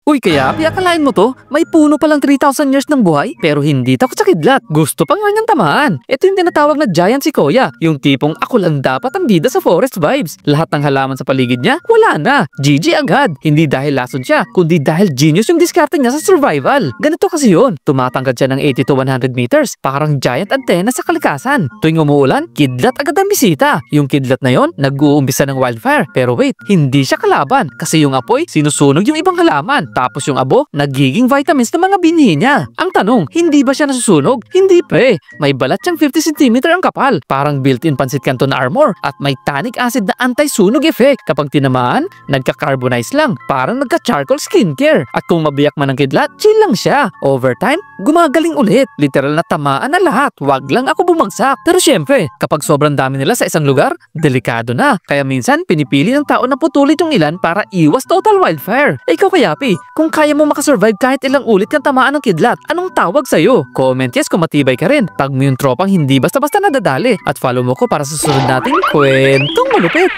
Uy, kaya akalain mo to, may puno palang 3,000 years ng buhay, pero hindi takot sa kidlat. Gusto pa nga niyang tamaan. Ito yung tinatawag na giant sequoia, yung tipong ako lang dapat ang bida sa forest vibes. Lahat ng halaman sa paligid niya, wala na. GG agad. Hindi dahil lason siya, kundi dahil genius yung diskarte niya sa survival. Ganito kasi yun, tumatangkad siya ng 80 to 100 meters, parang giant antenna sa kalikasan. Tuwing umuulan, kidlat agad ang bisita. Yung kidlat na yon, nag-uumpisa ng wildfire. Pero wait, hindi siya kalaban, kasi yung apoy, sinusunog yung ibang halaman. Tapos yung abo, nagiging vitamins ng mga binhi niya. Ang tanong, hindi ba siya nasusunog? Hindi pre. May balat siyang 50 cm ang kapal. Parang built-in pansit canton na armor. At may tannic acid na anti-sunog effect. Kapag tinamaan, nagka-carbonize lang. Parang nagka-charcoal skincare. At kung mabiyak man ang kidlat, chill lang siya. Over time, gumagaling ulit. Literal na tamaan na lahat. Wag lang ako bumagsak. Pero syempre, kapag sobrang dami nila sa isang lugar, delikado na. Kaya minsan, pinipili ng tao na putulit yung ilan para iwas total wildfire. Ikaw kaya, Pi, kung kaya mo makasurvive kahit ilang ulit kang tamaan ng kidlat, anong tawag sa'yo? Comment yes kung matibay ka rin. Tag mo yung tropang hindi basta-basta nadadali. At follow mo ko para sa susunod nating kwentong malupit.